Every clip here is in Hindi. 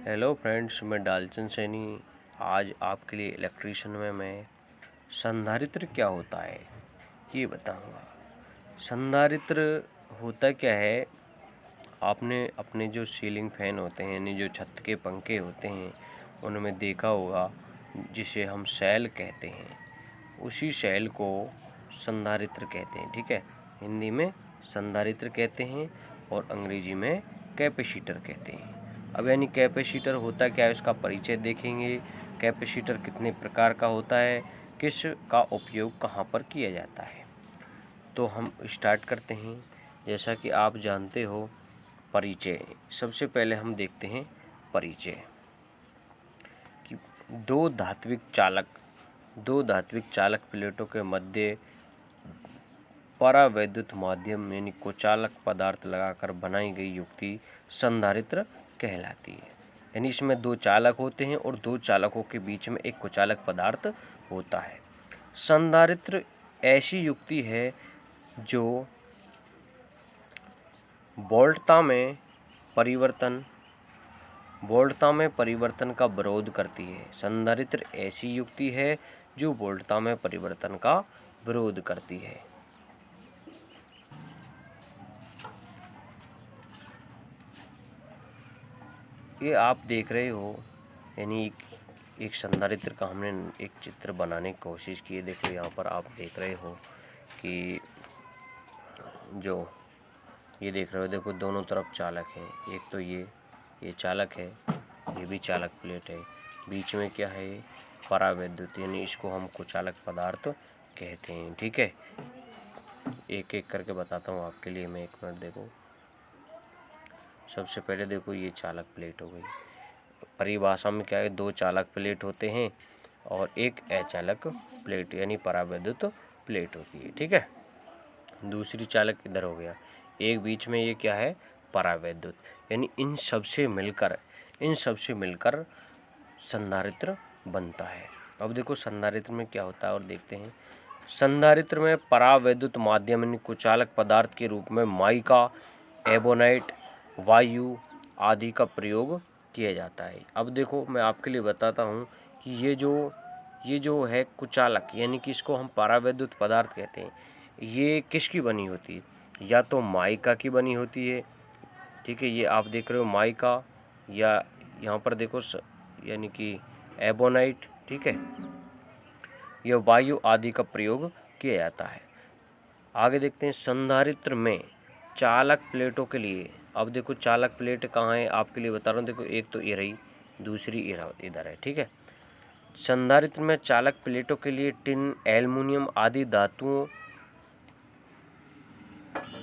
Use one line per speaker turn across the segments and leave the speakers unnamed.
हेलो फ्रेंड्स, मैं डालचंद सैनी आज आपके लिए इलेक्ट्रीशियन में मैं संधारित्र क्या होता है ये बताऊंगा। संधारित्र होता क्या है, आपने अपने जो सीलिंग फैन होते हैं यानी जो छत के पंखे होते हैं उनमें देखा होगा, जिसे हम सेल कहते हैं, उसी सेल को संधारित्र कहते हैं। ठीक है, हिंदी में संधारित्र कहते हैं और अंग्रेजी में कैपेसिटर कहते हैं। अब यानी कैपेसिटर होता क्या है, उसका परिचय देखेंगे। कैपेसिटर कितने प्रकार का होता है, किस का उपयोग कहाँ पर किया जाता है, तो हम स्टार्ट करते हैं। जैसा कि आप जानते हो, परिचय सबसे पहले हम देखते हैं। परिचय कि दो धात्विक चालक प्लेटों के मध्य परावैद्युत माध्यम यानी कुचालक पदार्थ लगाकर बनाई गई युक्ति संधारित्र कहलाती है। यानी इसमें दो चालक होते हैं और दो चालकों के बीच में एक कुचालक पदार्थ होता है। संधारित्र ऐसी युक्ति है जो वोल्टता में परिवर्तन का विरोध करती है। संधारित्र ऐसी युक्ति है जो वोल्टता में परिवर्तन का विरोध करती है। ये आप देख रहे हो, यानी एक संधारित्र का हमने एक चित्र बनाने की कोशिश की है। देखो यहाँ पर आप देख रहे हो कि जो ये देख रहे हो, देखो दोनों तरफ चालक हैं। एक तो ये चालक है, ये भी चालक प्लेट है। बीच में क्या है, परावैद्युत, यानी इसको हम कुचालक पदार्थ कहते हैं। ठीक है, एक एक करके बताता हूँ आपके लिए मैं, एक मिनट देखो। सबसे पहले देखो, ये चालक प्लेट हो गई। परिभाषा में क्या है, दो चालक प्लेट होते हैं और एक अचालक प्लेट यानी परावैद्युत प्लेट होती है। ठीक है, दूसरी चालक इधर हो गया, एक बीच में ये क्या है, परावैद्युत। यानी इन सब से मिलकर संधारित्र बनता है। अब देखो संधारित्र में क्या होता है और देखते हैं। संधारित्र में परावैद्युत माध्यम यानी कुचालक पदार्थ के रूप में माइका, एबोनाइट, वायु आदि का प्रयोग किया जाता है। अब देखो मैं आपके लिए बताता हूँ कि ये जो है कुचालक, यानी कि इसको हम परावैद्युत पदार्थ कहते हैं, ये किसकी बनी होती है, या तो माइका की बनी होती है। ठीक है, ये आप देख रहे हो माइका, या यहाँ पर देखो यानी कि एबोनाइट। ठीक है, यह वायु आदि का प्रयोग किया जाता है। आगे देखते हैं संधारित्र में चालक प्लेटों के लिए। अब देखो चालक प्लेट कहाँ है, आपके लिए बता रहा हूँ। देखो एक तो ये रही, दूसरी इधर है। ठीक है, संधारित्र में चालक प्लेटों के लिए टिन, एल्युमिनियम आदि धातुओं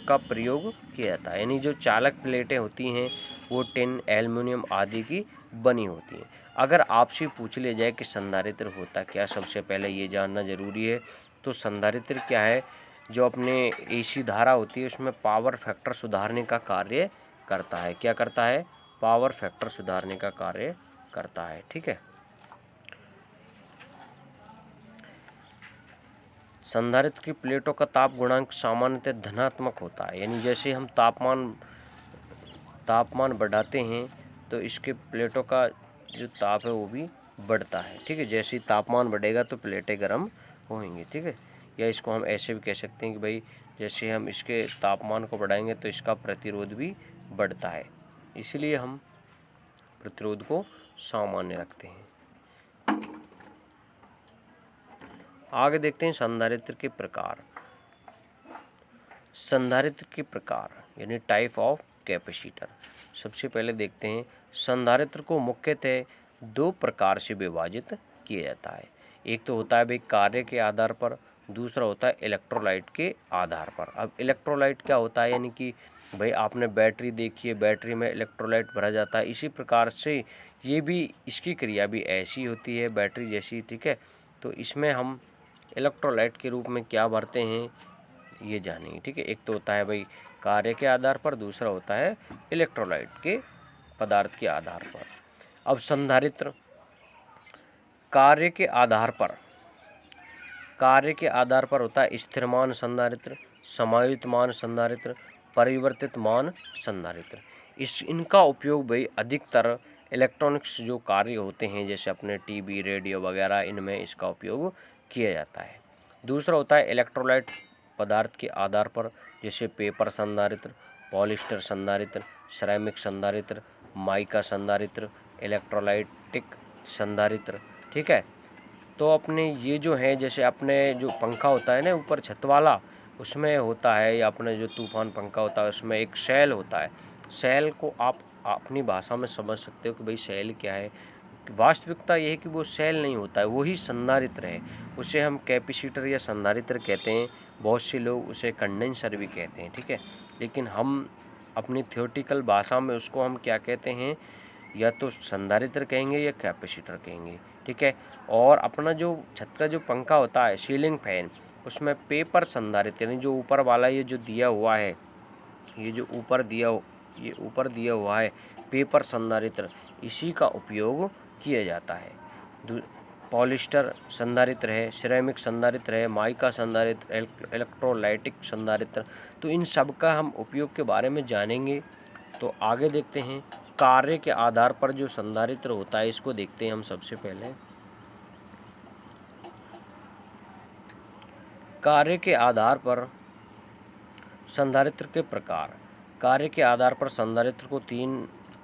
का प्रयोग किया जाता है। यानी जो चालक प्लेटें होती हैं वो टिन, एल्युमिनियम आदि की बनी होती हैं। अगर आपसे पूछ लिया जाए कि संधारित्र होता क्या, सबसे पहले ये जानना जरूरी है। तो संधारित्र क्या है, जो अपने एसी धारा होती है उसमें पावर फैक्टर सुधारने का कार्य करता है। क्या करता है, पावर फैक्टर सुधारने का कार्य करता है। ठीक है, संधारित्र की प्लेटों का ताप गुणांक सामान्यतः धनात्मक होता है। यानी जैसे हम तापमान बढ़ाते हैं तो इसके प्लेटों का जो ताप है वो भी बढ़ता है। ठीक है, जैसे ही तापमान बढ़ेगा तो प्लेटें गर्म होंगी। ठीक है, या इसको हम ऐसे भी कह सकते हैं कि भाई जैसे हम इसके तापमान को बढ़ाएंगे तो इसका प्रतिरोध भी बढ़ता है, इसलिए हम प्रतिरोध को सामान्य रखते हैं। आगे देखते हैं संधारित्र के प्रकार। संधारित्र के प्रकार यानी टाइप ऑफ कैपेसिटर। सबसे पहले देखते हैं, संधारित्र को मुख्यतः दो प्रकार से विभाजित किया जाता है। एक तो होता है भाई कार्य के आधार पर, दूसरा होता है इलेक्ट्रोलाइट के आधार पर। अब इलेक्ट्रोलाइट क्या होता है, यानी कि भाई आपने बैटरी देखी है, बैटरी में इलेक्ट्रोलाइट भरा जाता है, इसी प्रकार से ये भी, इसकी क्रिया भी ऐसी होती है बैटरी जैसी। ठीक है, तो इसमें हम इलेक्ट्रोलाइट के रूप में क्या भरते हैं ये जानेंगे। ठीक है, एक तो होता है भाई कार्य के आधार पर, दूसरा होता है इलेक्ट्रोलाइट के पदार्थ के आधार पर। अब संधारित्र कार्य के आधार पर होता है स्थिरमान संधारित्र, समायुक्त मान संधारित्र, परिवर्तित मान संधारित्र। इनका उपयोग भाई अधिकतर इलेक्ट्रॉनिक्स जो कार्य होते हैं जैसे अपने टीवी, रेडियो वगैरह, इनमें इसका उपयोग किया जाता है। दूसरा होता है इलेक्ट्रोलाइट पदार्थ के आधार पर, जैसे पेपर संधारित्र, पॉलिस्टर संधारित्र, सिरेमिक संधारित्र, माइका संधारित्र, इलेक्ट्रोलाइटिक संधारित्र। ठीक है, तो अपने ये जो है, जैसे अपने जो पंखा होता है ना ऊपर छत वाला, उसमें होता है, या अपने जो तूफान पंखा होता है उसमें एक सेल होता है। सेल को आप अपनी भाषा में समझ सकते हो कि भाई सेल क्या है। वास्तविकता यह है कि वो सेल नहीं होता है, वही संधारित्र है। उसे हम कैपेसिटर या संधारित्र कहते हैं, बहुत से लोग उसे कंडेंसर भी कहते हैं। ठीक है, लेकिन हम अपनी थ्योरेटिकल भाषा में उसको हम क्या कहते हैं, या तो संधारित्र कहेंगे या कैपेसिटर कहेंगे। ठीक है, और अपना जो छत का जो पंखा होता है, सीलिंग फैन, उसमें पेपर संधारित्र यानी जो ऊपर वाला ये जो दिया हुआ है, ये जो ऊपर दिया हुआ है पेपर संधारित्र, इसी का उपयोग किया जाता है। पॉलिस्टर संधारित्र है, सिरेमिक संधारित्र है, माइका संधारित्र, इलेक्ट्रोलाइटिक संधारित्र। तो इन सब का हम उपयोग के बारे में जानेंगे। तो आगे देखते हैं, कार्य के आधार पर जो संधारित्र होता है इसको देखते हैं हम सबसे पहले। कार्य के आधार पर संधारित्र के प्रकार। कार्य के आधार पर संधारित्र को 3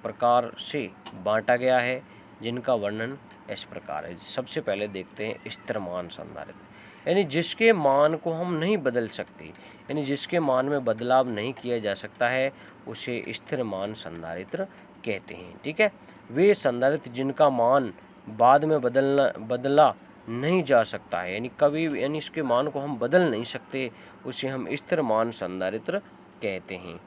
प्रकार से बांटा गया है, जिनका वर्णन इस प्रकार है। सबसे पहले देखते हैं स्थिर मान संधारित्र, यानी जिसके मान को हम नहीं बदल सकते, यानी जिसके मान में बदलाव नहीं किया जा सकता है, उसे स्थिर मान संधारित्र कहते हैं। ठीक है, वे संधारित्र जिनका मान बाद में बदला नहीं जा सकता है, यानी कभी, यानी इसके मान को हम बदल नहीं सकते, उसे हम स्थिर मान संधारित्र कहते हैं।